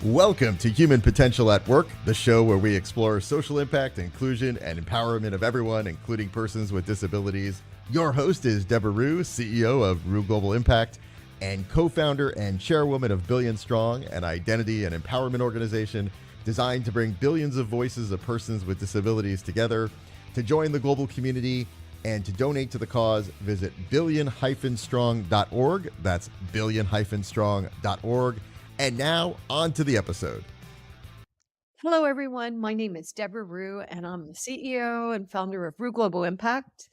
Welcome to Human Potential at Work, the show where we explore social impact, inclusion, and empowerment of everyone, including persons with disabilities. Your host is Debra Ruh, CEO of Ruh Global Impact and co-founder and chairwoman of Billion Strong, an identity and empowerment organization designed to bring billions of voices of persons with disabilities together. To join the global community and to donate to the cause, visit billion-strong.org. That's billion-strong.org. And now, on to the episode. Hello, everyone. My name is Debra Ruh, and I'm the CEO and founder of Ruh Global Impact.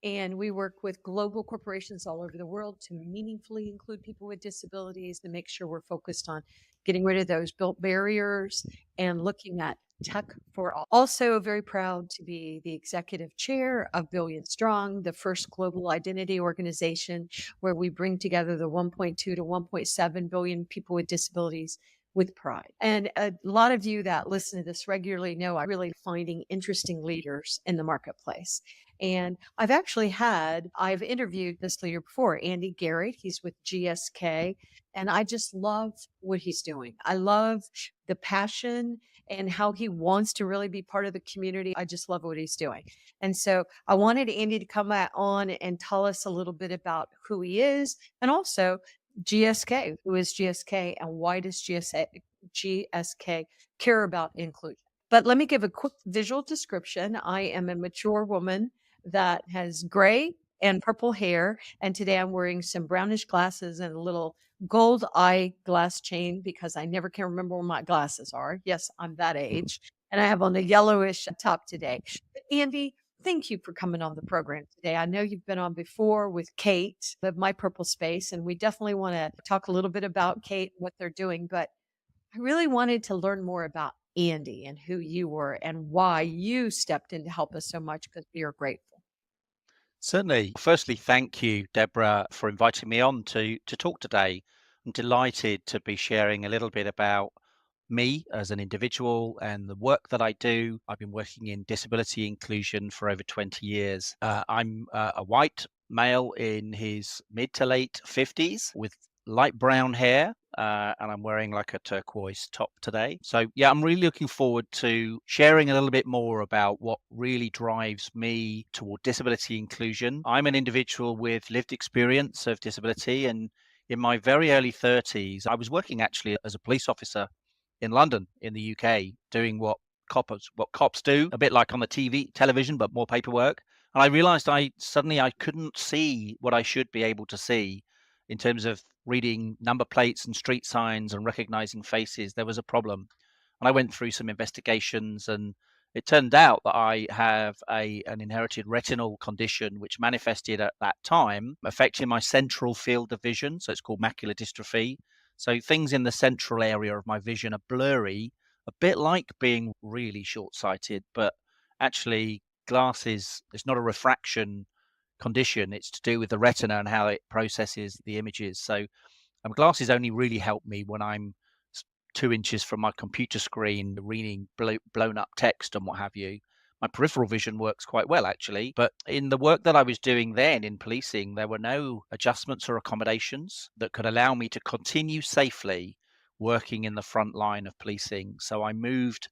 And we work with global corporations all over the world to meaningfully include people with disabilities, to make sure we're focused on getting rid of those built barriers and looking at tech for all. Also, very proud to be the executive chair of Billion Strong, the first global identity organization where we bring together the 1.2 to 1.7 billion people with disabilities with pride. And a lot of you that listen to this regularly know I'm really finding interesting leaders in the marketplace. And I've interviewed this leader before, Andy Garrett. He's with GSK. And I just love what he's doing. I love the passion and how he wants to really be part of the community. I just love what he's doing. And so I wanted Andy to come on and tell us a little bit about who he is and also GSK. Who is GSK and why does GSK care about inclusion? But let me give a quick visual description. I am a mature woman that has gray and purple hair. And today I'm wearing some brownish glasses and a little gold eye glass chain because I never can remember where my glasses are. Yes, I'm that age. And I have on a yellowish top today. But Andy, thank you for coming on the program today. I know you've been on before with Kate of My Purple Space, and we definitely want to talk a little bit about Kate, what they're doing. But I really wanted to learn more about Andy and who you were and why you stepped in to help us so much because we are grateful. Certainly. Firstly, thank you, Debra, for inviting me on to talk today. I'm delighted to be sharing a little bit about me as an individual and the work that I do. I've been working in disability inclusion for over 20 years. I'm a white male in his mid to late 50s with light brown hair. And I'm wearing like a turquoise top today. So yeah, I'm really looking forward to sharing a little bit more about what really drives me toward disability inclusion. I'm an individual with lived experience of disability, and in my very early 30s, I was working actually as a police officer in London in the UK, doing what cops do, a bit like on the television, but more paperwork. And I realized I couldn't see what I should be able to see in terms of reading number plates and street signs and recognizing faces. There was a problem. And I went through some investigations, and it turned out that I have an inherited retinal condition which manifested at that time, affecting my central field of vision. So it's called macular dystrophy. So things in the central area of my vision are blurry, a bit like being really short-sighted, but actually glasses, it's not a refraction condition. It's to do with the retina and how it processes the images. So glasses only really help me when I'm 2 inches from my computer screen, reading blown up text and what have you. My peripheral vision works quite well, actually. But in the work that I was doing then in policing, there were no adjustments or accommodations that could allow me to continue safely working in the front line of policing. So I moved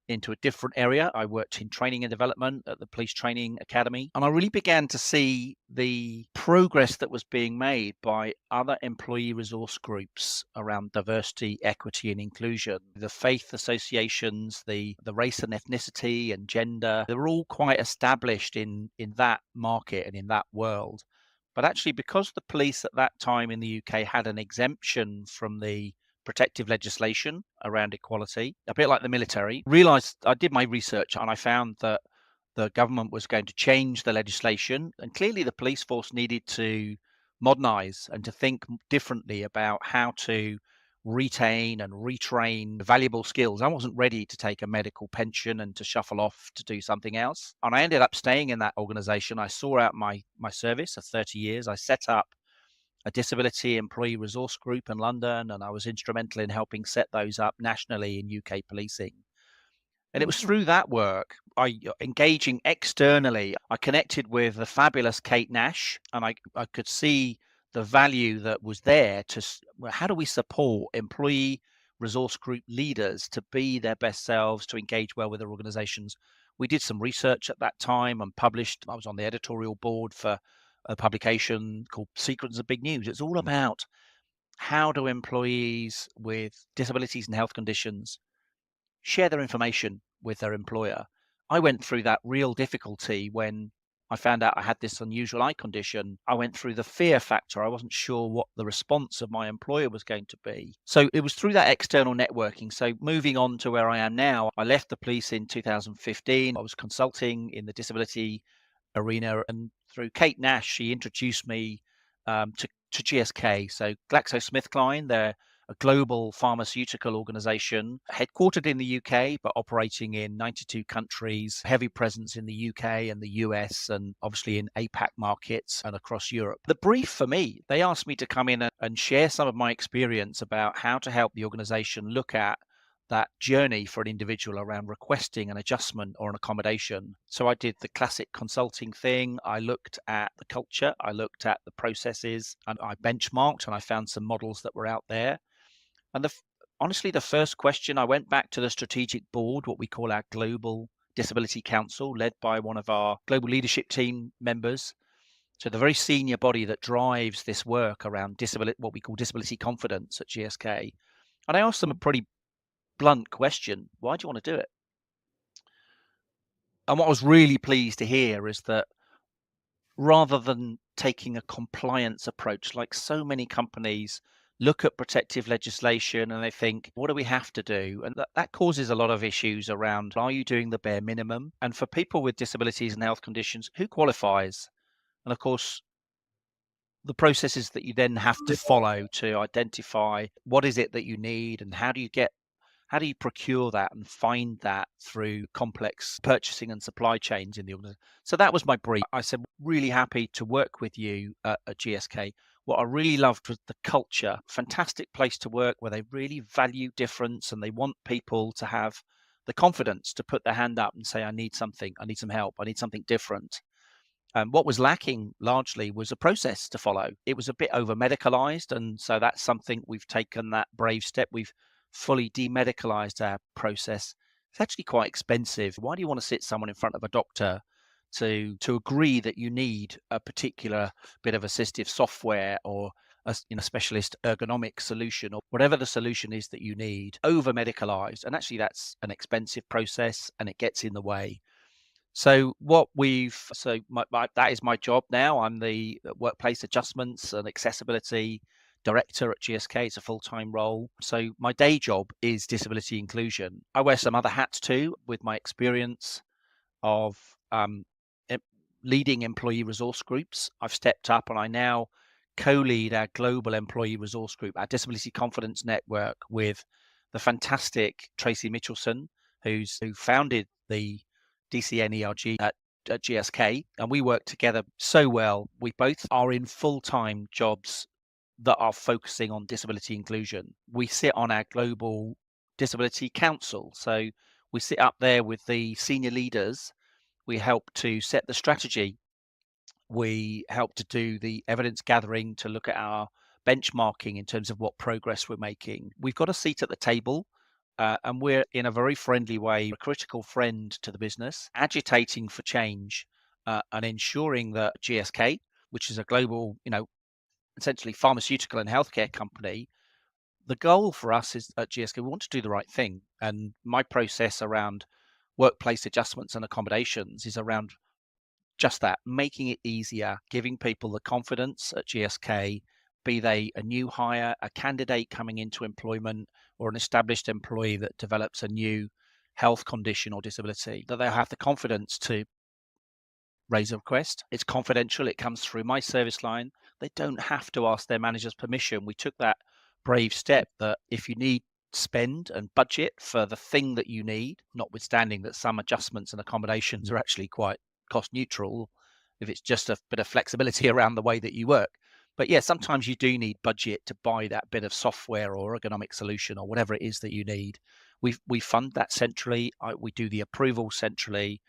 into a different area. I worked in training and development at the Police Training Academy, and I really began to see the progress that was being made by other employee resource groups around diversity, equity, and inclusion. The faith associations, the race and ethnicity and gender, they were all quite established in that market and in that world. But actually, because the police at that time in the UK had an exemption from the protective legislation around equality, a bit like the military, realized I did my research and I found that the government was going to change the legislation, and clearly the police force needed to modernize and to think differently about how to retain and retrain valuable skills. I wasn't ready to take a medical pension and to shuffle off to do something else. And I ended up staying in that organization. I saw out my service of 30 years. I set up a disability employee resource group in London, and I was instrumental in helping set those up nationally in UK policing. And it was through that work, engaging externally, I connected with the fabulous Kate Nash, and I could see the value that was there to how do we support employee resource group leaders to be their best selves, to engage well with their organizations. We did some research at that time and published. I was on the editorial board for a publication called Secrets of Big News. It's all about how do employees with disabilities and health conditions share their information with their employer. I went through that real difficulty when I found out I had this unusual eye condition. I went through the fear factor. I wasn't sure what the response of my employer was going to be. So it was through that external networking. So moving on to where I am now, I left the police in 2015. I was consulting in the disability arena, and through Kate Nash, she introduced me to GSK. So GlaxoSmithKline, they're a global pharmaceutical organization headquartered in the UK, but operating in 92 countries, heavy presence in the UK and the US, and obviously in APAC markets and across Europe. The brief for me, they asked me to come in and share some of my experience about how to help the organization look at that journey for an individual around requesting an adjustment or an accommodation. So I did the classic consulting thing. I looked at the culture, I looked at the processes, and I benchmarked and I found some models that were out there. And honestly, the first question, I went back to the strategic board, what we call our Global Disability Council, led by one of our global leadership team members. So the very senior body that drives this work around disability, what we call disability confidence at GSK. And I asked them a pretty blunt question: why do you want to do it? And what I was really pleased to hear is that rather than taking a compliance approach, like so many companies look at protective legislation and they think, what do we have to do? And that causes a lot of issues around, are you doing the bare minimum? And for people with disabilities and health conditions, who qualifies? And of course, the processes that you then have to follow to identify what is it that you need and how do you procure that and find that through complex purchasing and supply chains in the organization? So that was my brief. I said, really happy to work with you at GSK. What I really loved was the culture. Fantastic place to work where they really value difference and they want people to have the confidence to put their hand up and say, I need something, I need some help, I need something different. What was lacking largely was a process to follow. It was a bit over medicalized. And so that's something we've taken that brave step. We've fully demedicalized our process. It's actually quite expensive. Why do you want to sit someone in front of a doctor to agree that you need a particular bit of assistive software or a specialist ergonomic solution or whatever the solution is that you need, over medicalized? And actually that's an expensive process and it gets in the way. So that is my job now. I'm the workplace adjustments and accessibility director at GSK. It's a full-time role. So my day job is disability inclusion. I wear some other hats too with my experience of leading employee resource groups. I've stepped up and I now co-lead our global employee resource group, our Disability Confidence Network, with the fantastic Tracy Mitchelson, who founded the DCNERG at GSK, and we work together so well. We both are in full-time jobs that are focusing on disability inclusion. We sit on our Global Disability Council, so we sit up there with the senior leaders. We help to set the strategy. We help to do the evidence gathering to look at our benchmarking in terms of what progress we're making. We've got a seat at the table. And we're in a very friendly way, a critical friend to the business, agitating for change and ensuring that GSK, which is a global, essentially pharmaceutical and healthcare company, the goal for us is at GSK, we want to do the right thing. And my process around workplace adjustments and accommodations is around just that, making it easier, giving people the confidence at GSK, be they a new hire, a candidate coming into employment, or an established employee that develops a new health condition or disability, that they'll have the confidence to raise a request. It's confidential. It comes through my service line. They don't have to ask their manager's permission. We took that brave step that if you need spend and budget for the thing that you need, notwithstanding that some adjustments and accommodations are actually quite cost neutral if it's just a bit of flexibility around the way that you work. But yeah, sometimes you do need budget to buy that bit of software or ergonomic solution or whatever it is that you need. We fund that centrally. We do the approval centrally.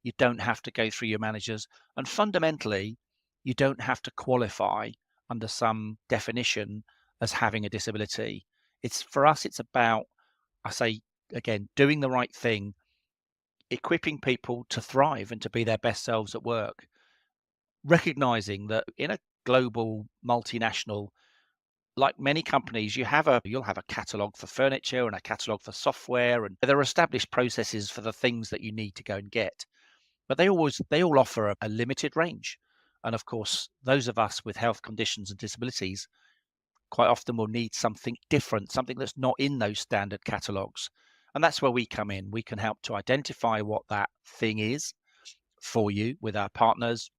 You don't have to go through your managers. And fundamentally, you don't have to qualify under some definition as having a disability. For us, it's about, I say again, doing the right thing, equipping people to thrive and to be their best selves at work, recognizing that in a global multinational, like many companies, you'll have a catalog for furniture and a catalog for software, and there are established processes for the things that you need to go and get. But they all offer a limited range. And of course, those of us with health conditions and disabilities quite often will need something different, something that's not in those standard catalogs. And that's where we come in. We can help to identify what that thing is for you with our partners,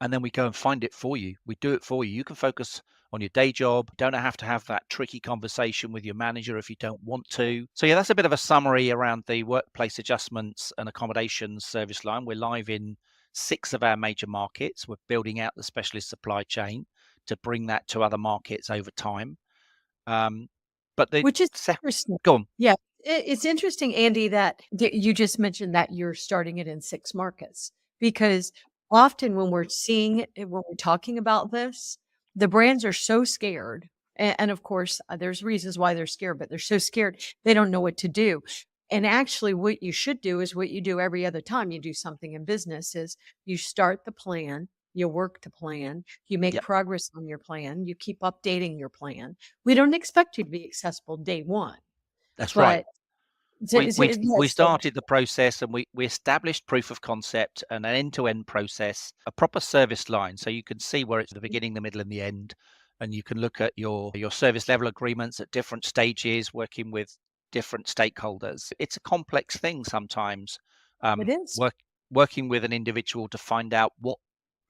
and then we go and find it for you. We do it for you. You can focus on your day job. You don't have to have that tricky conversation with your manager if you don't want to. So yeah, that's a bit of a summary around the workplace adjustments and accommodations service line. We're live in 6 of our major markets. We're building out the specialist supply chain to bring that to other markets over time. But the Which is interesting. go on. Yeah. It's interesting, Andy, that you just mentioned that you're starting it in 6 markets, because often when we're talking about this, the brands are so scared. And of course, there's reasons why they're scared, but they're so scared they don't know what to do. And actually, what you should do is what you do every other time you do something in business: is you start the plan, you work the plan, you make Yep, progress on your plan, you keep updating your plan. We don't expect you to be accessible day one, that's right. but We yes, so started the process, and we established proof of concept and an end-to-end process, a proper service line, so you can see where it's the beginning, the middle, and the end, and you can look at your service level agreements at different stages, working with different stakeholders. It's a complex thing sometimes, it is. work working with an individual to find out what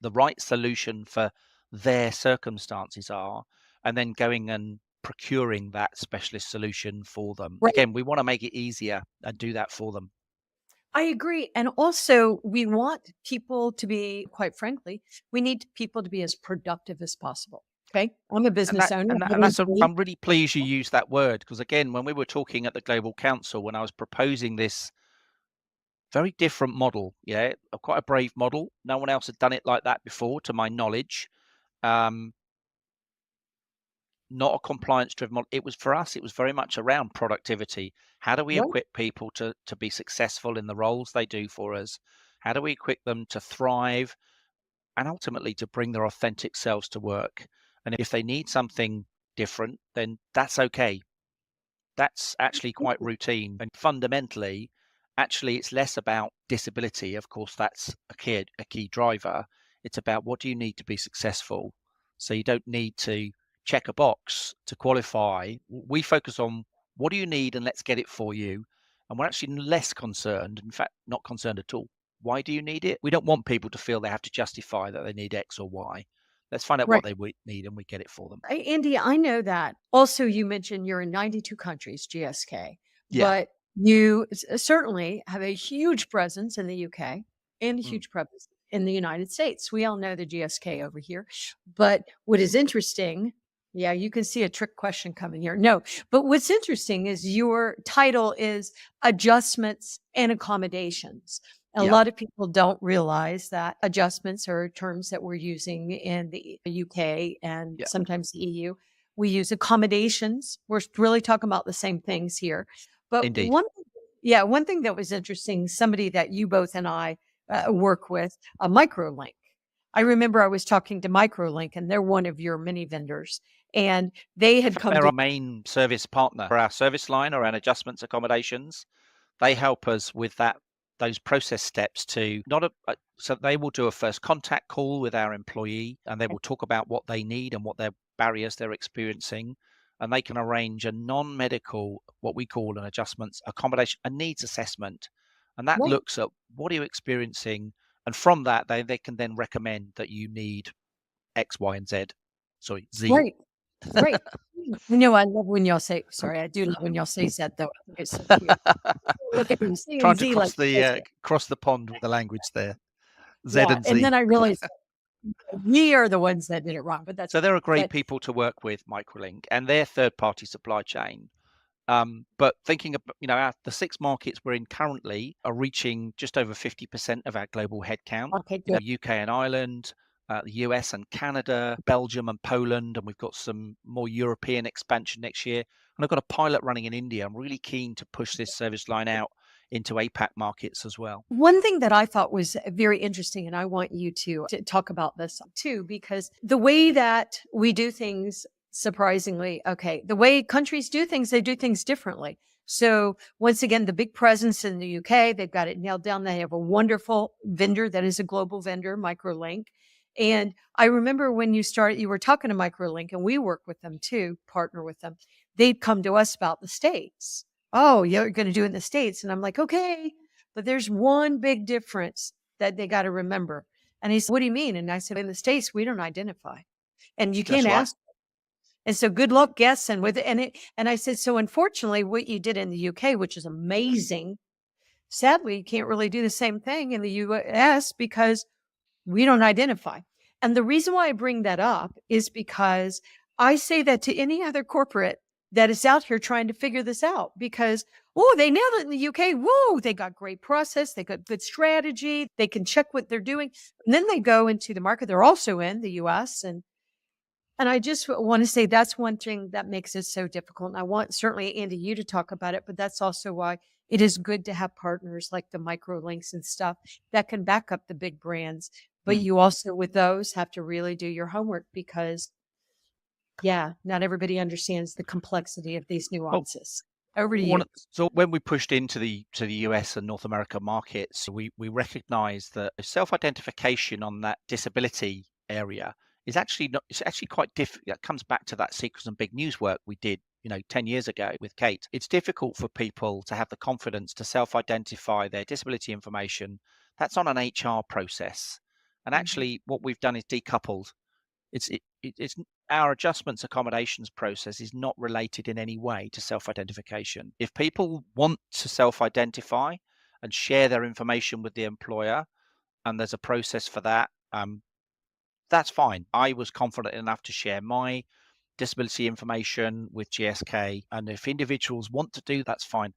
the right solution for their circumstances are, and then going and procuring that specialist solution for them. Right. Again, we want to make it easier and do that for them. I agree. And also, we want people to be, quite frankly, we need people to be as productive as possible. Okay. I'm a And business that owner. and, that, I have and an that's a, employee. I'm really pleased you used that word, because again, when we were talking at the Global Council, when I was proposing this very different model, yeah, quite a brave model. No one else had done it like that before, to my knowledge. Um, Not a compliance driven model. It was, for us, it was very much around productivity. How do we Right. equip people to be successful in the roles they do for us? How do we equip them to thrive and ultimately to bring their authentic selves to work? And if they need something different, then that's okay. That's actually quite routine. And fundamentally, actually, it's less about disability. Of course, that's a key driver. It's about, what do you need to be successful? So you don't need to check a box to qualify. We focus on, what do you need, and let's get it for you. And we're actually less concerned, in fact, not concerned at all. Why do you need it? We don't want people to feel they have to justify that they need X or Y. Let's find out what Right. they need, and we get it for them. Andy, I know that. Also, you mentioned you're in 92 countries, GSK, Yeah. but you certainly have a huge presence in the UK and a Mm. huge presence in the United States. We all know the GSK over here. But what is interesting, yeah, you can see a trick question coming here. No, but what's interesting is your title is Adjustments and Accommodations. A Yeah. lot of people don't realize that adjustments are terms that we're using in the UK and Yeah. sometimes the EU. We use accommodations. We're really talking about the same things here. But Indeed. one thing that was interesting, somebody that you both and I work with, a Microlink. I remember I was talking to Microlink, and they're one of your many vendors, and they In had fact, come they're to our main service partner for our service line around adjustments accommodations. They help us with those process steps to not so they will do a first contact call with our employee, and they will talk about what they need and what their barriers they're experiencing, and they can arrange a non-medical, what we call an adjustments accommodation, a needs assessment, and that right, looks at what are you experiencing, and from that they can then recommend that you need X, Y, and Z. Sorry, Z. right, right. I know. I love when y'all say. Sorry, I do love when y'all say Z though. I think it's so cute. Look at me saying Trying to Z like you guys do. cross the pond with the language there. Z Yeah, and and Z. then I realized we are the ones that did it wrong, but that's So they're okay. a great But people to work with, Microlink, and their third-party supply chain. But thinking of, the 6 markets we're in currently are reaching just over 50% of our global headcount. okay, good. UK and Ireland, the US and Canada, Belgium and Poland, and we've got some more European expansion next year. And I've got a pilot running in India. I'm really keen to push this service line out into APAC markets as well. One thing that I thought was very interesting, and I want you to talk about this too, because the way that we do things, surprisingly, okay, the way countries do things, they do things differently. So once again, the big presence in the UK, they've got it nailed down. They have a wonderful vendor that is a global vendor, Microlink. And I remember when you were talking to Microlink, and we work with them too, partner with them. They'd come to us about the States. Oh, you're going to do it in the States. And I'm like, okay. But there's one big difference that they got to remember. And he said, what do you mean? And I said, in the States, we don't identify. And you That's can't right. ask. And so good luck guessing with it. And I said, so unfortunately, what you did in the UK, which is amazing, sadly, you can't really do the same thing in the US because we don't identify. And the reason why I bring that up is because I say that to any other corporate that is out here trying to figure this out because, oh, they nailed it in the UK. Whoa, they got great process. They got good strategy. They can check what they're doing. And then they go into the market they're also in, the US. And I just want to say that's one thing that makes it so difficult. And I want certainly, Andy, you to talk about it, but that's also why it is good to have partners like the microlinks and stuff that can back up the big brands. But Mm. you also, with those, have to really do your homework because, yeah, not everybody understands the complexity of these Well, nuances. Over to you. so when we pushed into the US and North America markets, we recognized that self-identification on that disability area is actually not, it's actually quite difficult. That comes back to that Secrets and Big News work we did, 10 years ago with Kate. It's difficult for people to have the confidence to self-identify their disability information. That's on an HR process. And Mhm. actually what we've done is decoupled. It's our adjustments accommodations process is not related in any way to self-identification. If people want to self-identify and share their information with the employer, and there's a process for that, that's fine. I was confident enough to share my disability information with GSK, and if individuals want to do that's fine.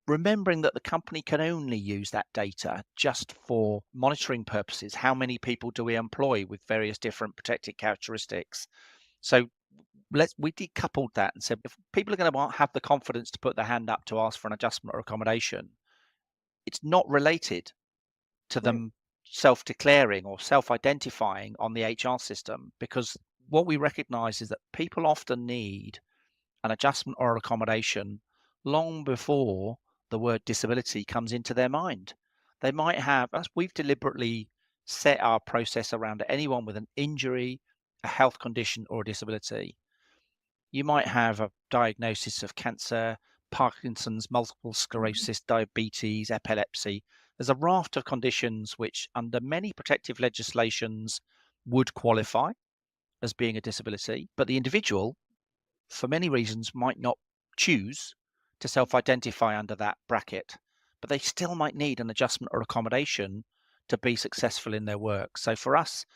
Remembering that the company can only use that data just for monitoring purposes. How many people do we employ with various different protected characteristics? So we decoupled that and said if people are going to have the confidence to put their hand up to ask for an adjustment or accommodation, it's not related to Right. them self-declaring or self-identifying on the HR system, because what we recognize is that people often need an adjustment or accommodation long before the word disability comes into their mind. They might have, as we've deliberately set our process around anyone with an injury, a health condition, or a disability. You might have a diagnosis of cancer, Parkinson's, multiple Mhm. sclerosis, diabetes, epilepsy. There's a raft of conditions which, under many protective legislations, would qualify as being a disability, but the individual, for many reasons, might not choose to self-identify under that bracket, but they still might need an adjustment or accommodation to be successful in their work. So for us,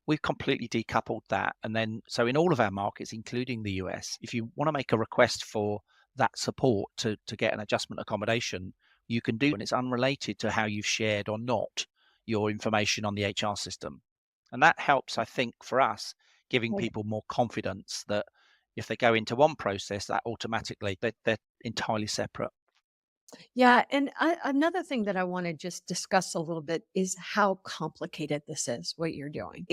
we've completely decoupled that. And then, so in all of our markets, including the US, if you want to make a request for that support to get an adjustment accommodation, you can do, and it's unrelated to how you've shared or not your information on the HR system. And that helps, I think, for us, giving Right. people more confidence that if they go into one process, that automatically they're entirely separate. Yeah, and another thing that I want to just discuss a little bit is how complicated this is, what you're doing.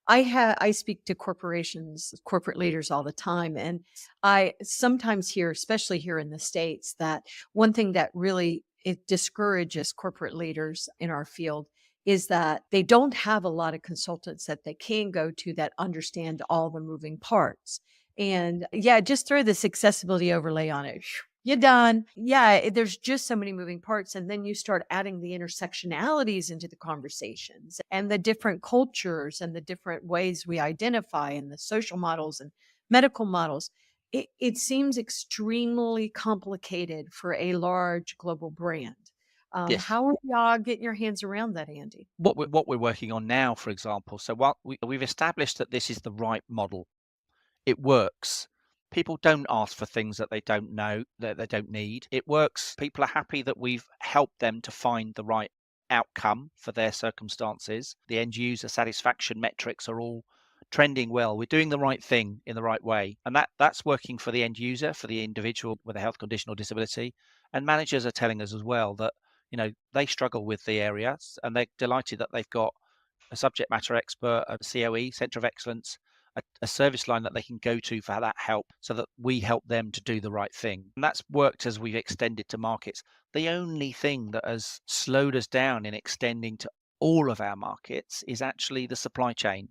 I speak to corporations, corporate leaders all the time, and I sometimes hear, especially here in the States, that one thing that really it discourages corporate leaders in our field is that they don't have a lot of consultants that they can go to that understand all the moving parts. And yeah, just throw this accessibility overlay on it. You're done. Yeah, there's just so many moving parts. And then you start adding the intersectionalities into the conversations and the different cultures and the different ways we identify and the social models and medical models. It seems extremely complicated for a large global brand. Yes. How are y'all getting your hands around that, Andy? What we're working on now, for example, so what we've established that this is the right model. It works. People don't ask for things that they don't know, that they don't need. It works. People are happy that we've helped them to find the right outcome for their circumstances. The end user satisfaction metrics are all trending well. We're doing the right thing in the right way. And that's working for the end user, for the individual with a health condition or disability. And managers are telling us as well that, they struggle with the areas, and they're delighted that they've got a subject matter expert, a COE, Centre of Excellence, a service line that they can go to for that help, so that we help them to do the right thing. And that's worked as we've extended to markets. The only thing that has slowed us down in extending to all of our markets is actually the supply chain.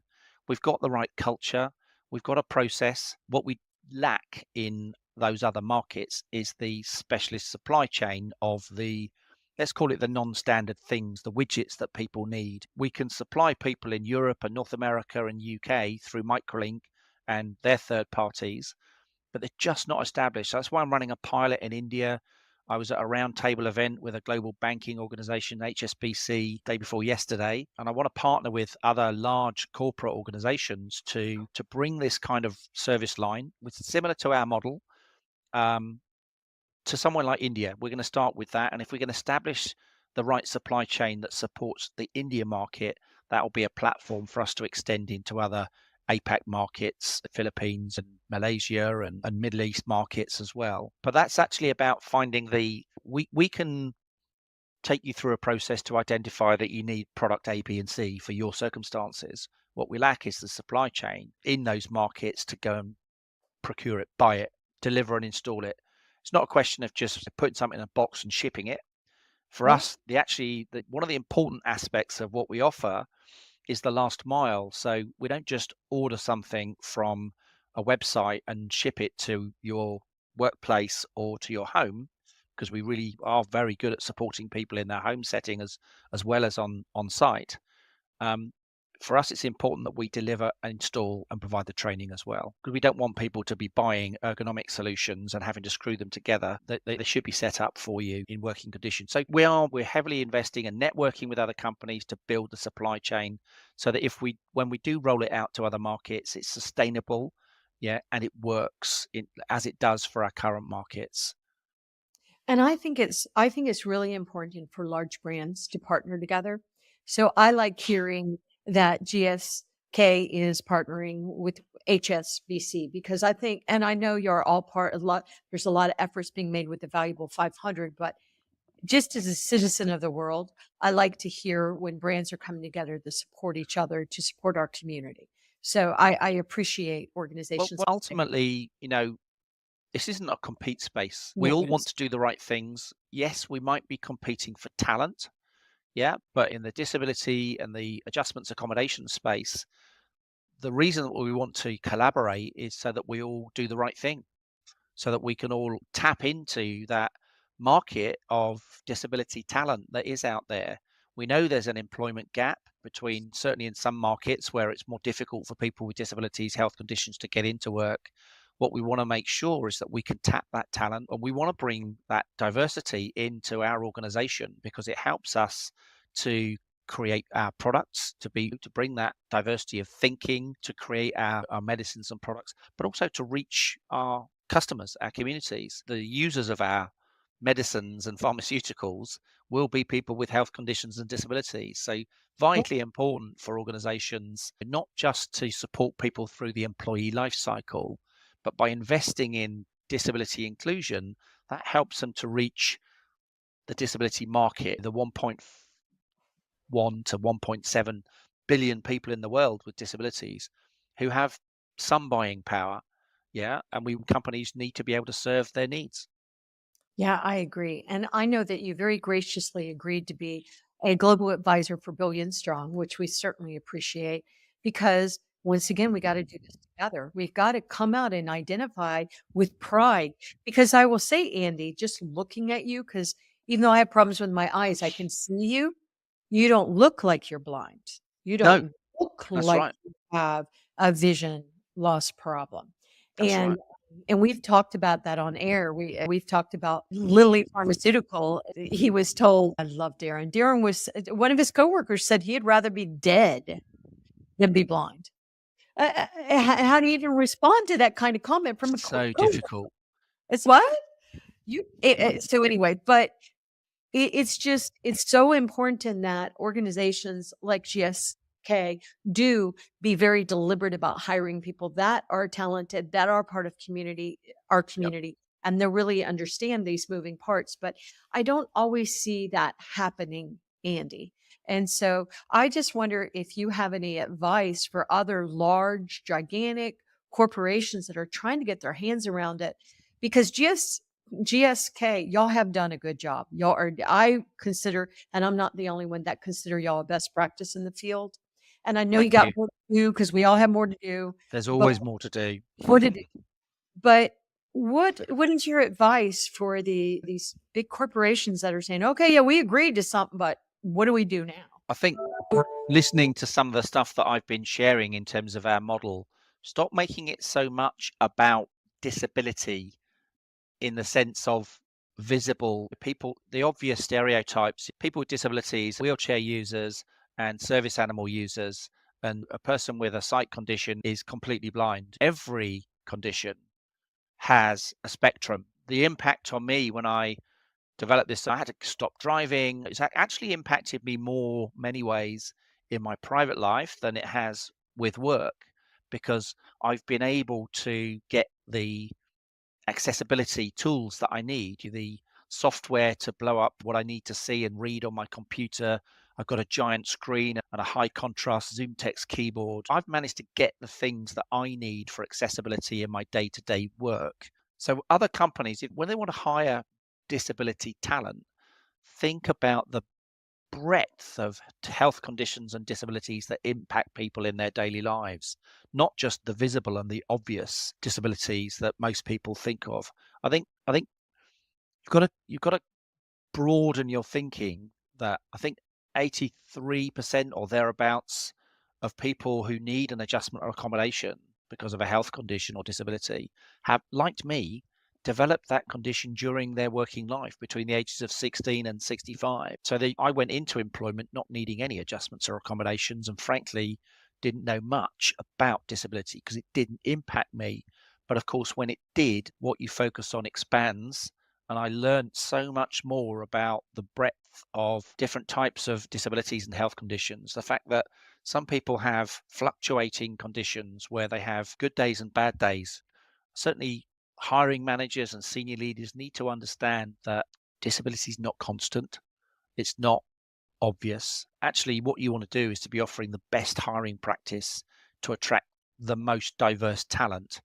We've got the right culture, we've got a process. What we lack in those other markets is the specialist supply chain of the, let's call it, the non-standard things, the widgets that people need. We can supply people in Europe and North America and UK through Microlink and their third parties, but they're just not established. So that's why I'm running a pilot in India. I was at a roundtable event with a global banking organization, HSBC, day before yesterday, and I want to partner with other large corporate organizations to bring this kind of service line, which is similar to our model, to somewhere like India. We're going to start with that, and if we can establish the right supply chain that supports the India market, that will be a platform for us to extend into other APAC markets, the Philippines and Malaysia and Middle East markets as well. But that's actually about finding we can take you through a process to identify that you need product A, B, and C for your circumstances. What we lack is the supply chain in those markets to go and procure it, buy it, deliver and install it. It's not a question of just putting something in a box and shipping it. For us, one of the important aspects of what we offer is the last mile. So we don't just order something from a website and ship it to your workplace or to your home, because we really are very good at supporting people in their home setting as well as on site. For us, it's important that we deliver and install and provide the training as well, because we don't want people to be buying ergonomic solutions and having to screw them together. They should be set up for you in working conditions. So we're heavily investing and networking with other companies to build the supply chain, so that when we do roll it out to other markets, it's sustainable, and it works as it does for our current markets. And I think it's really important for large brands to partner together. So I like hearing that GSK is partnering with HSBC, because I think, and I know you're all there's a lot of efforts being made with the Valuable 500, but just as a citizen of the world, I like to hear when brands are coming together to support each other, to support our community. So I appreciate organizations. Well, ultimately, this isn't a compete space. We No, all want to do the right things. Yes, we might be competing for talent. Yeah, but in the disability and the adjustments accommodation space, the reason that we want to collaborate is so that we all do the right thing, so that we can all tap into that market of disability talent that is out there. We know there's an employment gap between, certainly in some markets where it's more difficult for people with disabilities, health conditions to get into work. What we want to make sure is that we can tap that talent, and we want to bring that diversity into our organization, because it helps us to create our products, to bring that diversity of thinking, to create our medicines and products, but also to reach our customers, our communities. The users of our medicines and pharmaceuticals will be people with health conditions and disabilities. So vitally important for organizations, not just to support people through the employee life cycle, but by investing in disability inclusion, that helps them to reach the disability market, the 1.1 to 1.7 billion people in the world with disabilities who have some buying power. And companies need to be able to serve their needs. Yeah, I agree. And I know that you very graciously agreed to be a global advisor for Billion Strong, which we certainly appreciate, because once again, we got to do this together. We've got to come out and identify with pride, because I will say, Andy, just looking at you, because even though I have problems with my eyes, I can see you. You don't look like you're blind. You No, don't look that's like right. you have a vision loss problem. That's And right. and we've talked about that on air. We've talked about Lilly Pharmaceutical. He was told, I love Darren. Darren was one of his coworkers said he'd rather be dead than be blind. How do you even respond to that kind of comment from a So coworker? difficult. It's what so anyway, but it's so important that organizations like GSK GSK do be very deliberate about hiring people that are talented, that are part of our Yep. community, and they really understand these moving parts. But I don't always see that happening, Andy. And so I just wonder if you have any advice for other large, gigantic corporations that are trying to get their hands around it, because GSK, y'all have done a good job. Y'all are, I consider, and I'm not the only one that consider y'all a best practice in the field. And I know you Thank got you. more to do because we all have more to do, There's but always more to do. what did but what is your advice for these big corporations that are saying, okay, yeah, we agreed to something, but what do we do now? I think listening to some of the stuff that I've been sharing in terms of our model, stop making it so much about disability in the sense of visible people, the obvious stereotypes, people with disabilities, wheelchair users, and service animal users, and a person with a sight condition is completely blind. Every condition has a spectrum. The impact on me when I developed this, I had to stop driving. It's actually impacted me more, many ways, in my private life than it has with work, because I've been able to get the accessibility tools that I need, the software to blow up what I need to see and read on my computer. I've got a giant screen and a high contrast Zoom text keyboard. I've managed to get the things that I need for accessibility in my day-to-day work. So other companies, when they want to hire disability talent, think about the breadth of health conditions and disabilities that impact people in their daily lives, not just the visible and the obvious disabilities that most people think of. I think you've got to broaden your thinking. That I think 83% or thereabouts of people who need an adjustment or accommodation because of a health condition or disability have, like me, developed that condition during their working life between the ages of 16 and 65. So I went into employment not needing any adjustments or accommodations, and frankly didn't know much about disability because it didn't impact me. But of course, when it did, what you focus on expands, and I learned so much more about the breadth of different types of disabilities and health conditions. The fact that some people have fluctuating conditions where they have good days and bad days. Certainly, hiring managers and senior leaders need to understand that disability is not constant. It's not obvious. Actually, what you want to do is to be offering the best hiring practice to attract the most diverse talent.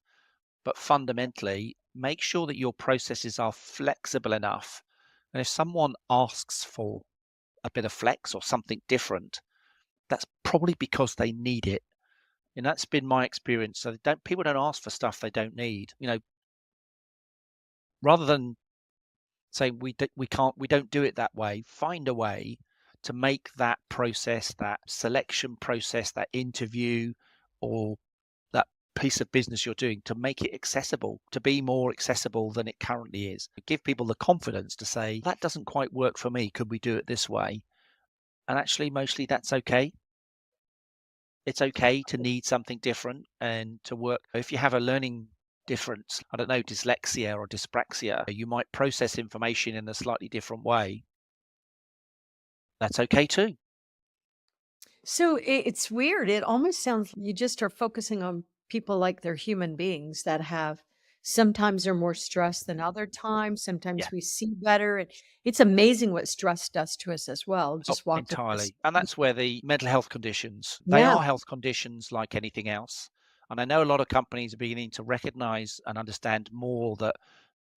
But fundamentally, make sure that your processes are flexible enough. And if someone asks for a bit of flex or something different, that's probably because they need it. And that's been my experience. So people don't ask for stuff they don't need. Rather than saying we don't do it that way, find a way to make that process, that selection process, that interview, or that piece of business you're doing, to make it accessible, to be more accessible than it currently is. Give people the confidence to say, that doesn't quite work for me. Could we do it this way? And actually, mostly that's okay. It's okay to need something different and to work. If you have a learning difference, I don't know, dyslexia or dyspraxia, you might process information in a slightly different way. That's okay too. So it's weird. It almost sounds you just are focusing on people like they're human beings that have sometimes are more stressed than other times. Yeah. Sometimes we see better. And it's amazing what stress does to us as well. Oh, Just walk with us. entirely. And that's where the mental health conditions, they Yeah, are health conditions like anything else. And I know a lot of companies are beginning to recognize and understand more that,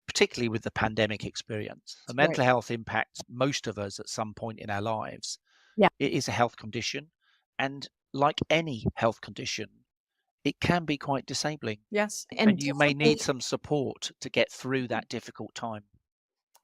particularly with the pandemic experience, the that's right. mental health impacts most of us at some point in our lives. Yeah. It is a health condition. And like any health condition, it can be quite disabling. Yes. And And you may need definitely some support to get through that difficult time.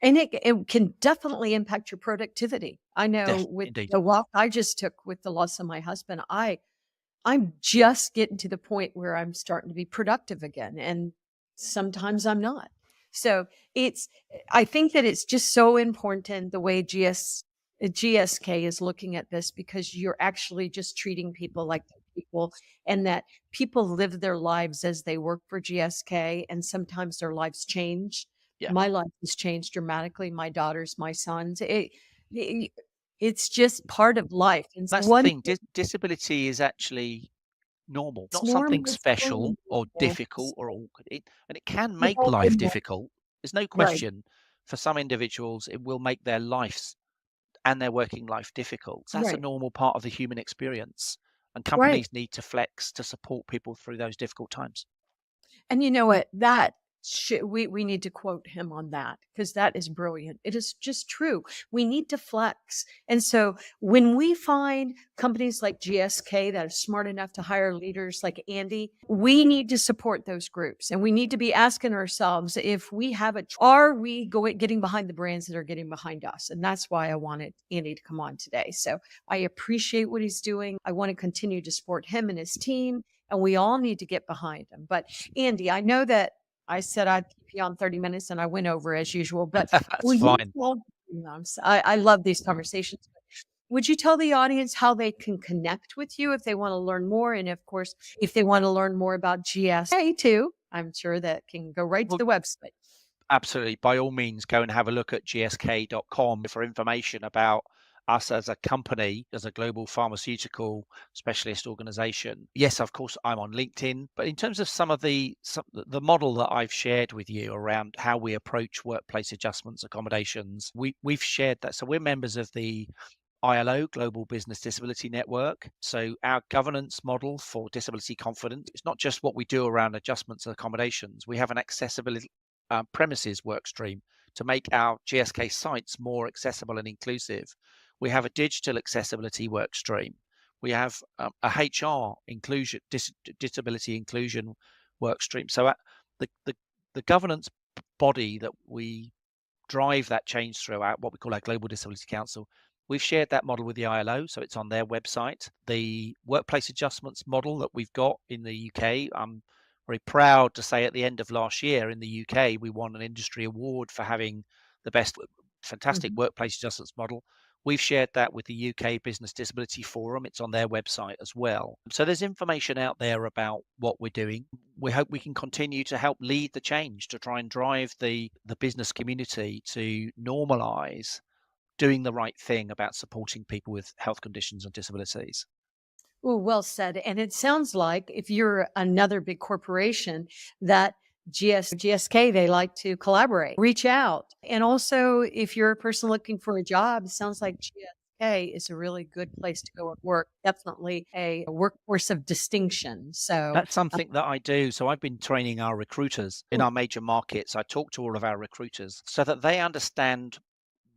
and it can definitely impact your productivity. I know with Indeed. the walk I just took with the loss of my husband, I'm just getting to the point where I'm starting to be productive again, and sometimes I'm not. So it's, I think that it's just so important the way GSK is looking at this, because you're actually just treating people like they're people, and that people live their lives as they work for GSK, and sometimes their lives change. Yeah. My life has changed dramatically. My daughters, my sons. It's just part of life. And That's the one, thing. Disability is actually normal, it's not something normal, it's special totally or normal. difficult or awkward. And it can make People life in the difficult. There's no right, question. For some individuals, it will make their lives and their working life difficult. So that's a right, normal part of the human experience. And right. companies need to flex to support people through those difficult times. And you know what? That should we need to quote him on that because that is brilliant. It is just true. We need to flex. And so when we find companies like GSK that are smart enough to hire leaders like Andy, we need to support those groups. And we need to be asking ourselves if we have are we getting behind the brands that are getting behind us? And that's why I wanted Andy to come on today. So I appreciate what he's doing. I want to continue to support him and his team. And we all need to get behind him. But Andy, I know that I said I'd keep you on 30 minutes and I went over as usual, but That's will you fine. tell, I love these conversations. Would you tell the audience how they can connect with you if they want to learn more? And of course, if they want to learn more about GSK too, I'm sure that can go right to Well, the website. absolutely. By all means, go and have a look at gsk.com for information about us as a company, as a global pharmaceutical specialist organization. Yes, of course, I'm on LinkedIn, but in terms of some of the model that I've shared with you around how we approach workplace adjustments, accommodations, we've shared that. So we're members of the ILO, Global Business Disability Network. So our governance model for disability confidence, it's not just what we do around adjustments and accommodations. We have an accessibility premises work stream to make our GSK sites more accessible and inclusive. We have a digital accessibility work stream. We have a HR inclusion, disability inclusion work stream. So the governance body that we drive that change throughout what we call our Global Disability Council. We've shared that model with the ILO, so it's on their website. The workplace adjustments model that we've got in the UK, I'm very proud to say at the end of last year in the UK, we won an industry award for having the best, fantastic Mhm. workplace adjustments model. We've shared that with the UK Business Disability Forum. It's on their website as well. So there's information out there about what we're doing. We hope we can continue to help lead the change to try and drive the business community to normalize doing the right thing about supporting people with health conditions and disabilities. Oh, well said. And it sounds like if you're another big corporation that GSK, they like to collaborate, reach out. And also, if you're a person looking for a job, it sounds like GSK is a really good place to go and work. Definitely a workforce of distinction. So, That's something that I do. So I've been training our recruiters in oh, our major markets. I talk to all of our recruiters so that they understand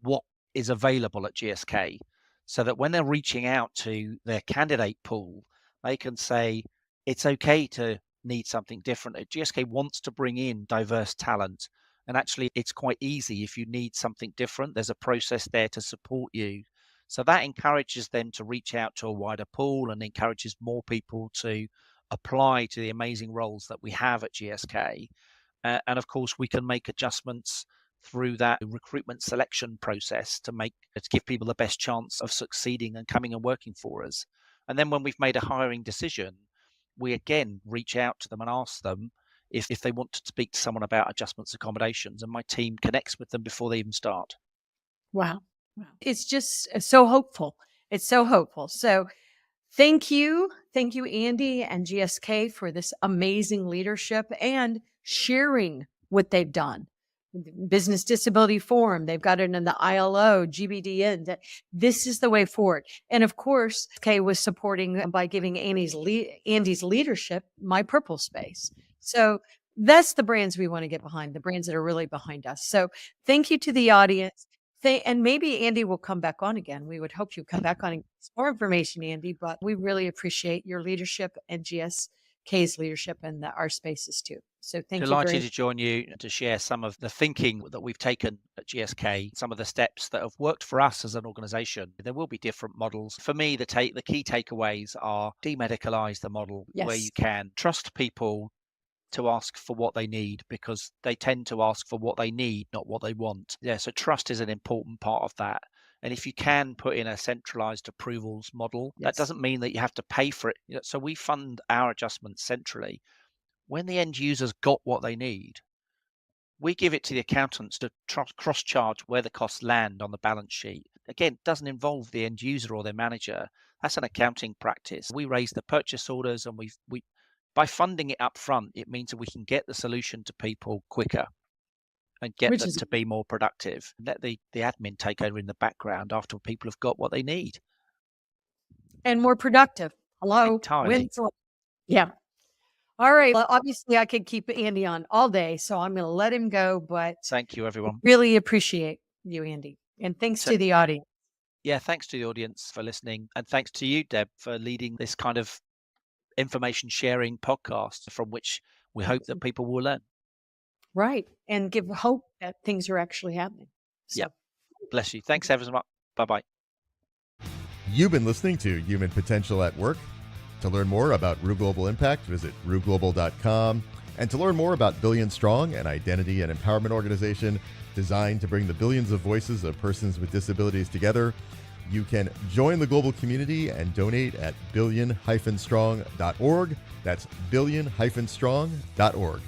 what is available at GSK so that when they're reaching out to their candidate pool, they can say it's okay to need something different. GSK wants to bring in diverse talent. And actually, it's quite easy if you need something different. There's a process there to support you. So that encourages them to reach out to a wider pool and encourages more people to apply to the amazing roles that we have at GSK. And of course, we can make adjustments through that recruitment selection process to give people the best chance of succeeding and coming and working for us. And then when we've made a hiring decision, we again reach out to them and ask them if they want to speak to someone about adjustments accommodations, and my team connects with them before they even start. wow. Wow. It's just so hopeful. It's so hopeful. So, thank you. Thank you, Andy and GSK, for this amazing leadership and sharing what they've done. The Business Disability Forum, they've got it in the ILO, GBDN. That this is the way forward. And of course, Kay was supporting by giving Andy's leadership my purple space. So that's the brands we want to get behind, the brands that are really behind us. So thank you to the audience. And maybe Andy will come back on again. We would hope you come back on and give us more information, Andy, but we really appreciate your leadership and GSK's leadership and our spaces too. So thank you very Delighted much. to join you to share some of the thinking that we've taken at GSK, some of the steps that have worked for us as an organization. There will be different models. For me, the key takeaways are demedicalize the model where you Yes. can. Trust people to ask for what they need because they tend to ask for what they need, not what they want. Yeah, so trust is an important part of that. And if you can put in a centralized approvals model, that Yes. doesn't mean that you have to pay for it. So we fund our adjustments centrally. When the end user's got what they need, we give it to the accountants to cross charge where the costs land on the balance sheet. again, doesn't involve the end user or their manager. That's an accounting practice. We raise the purchase orders, and we by funding it up front, it means that we can get the solution to people quicker and get Which them is to be more productive. Let the admin take over in the background after people have got what they need. and more productive. Hello. Entirely. Yeah. All right. Well, obviously, I could keep Andy on all day, so I'm going to let him go. But Thank you, everyone. really appreciate you, Andy. And thanks to the audience. Yeah, thanks to the audience for listening. And thanks to you, Deb, for leading this kind of information sharing podcast from which we hope that people will learn. Right. And give hope that things are actually happening. So. Yeah. Bless you. Thanks ever so much. Bye-bye. You've been listening to Human Potential at Work. To learn more about Ruh Global Impact, visit ruhglobal.com. And to learn more about Billion Strong, an identity and empowerment organization designed to bring the billions of voices of persons with disabilities together, you can join the global community and donate at billion-strong.org. That's billion-strong.org.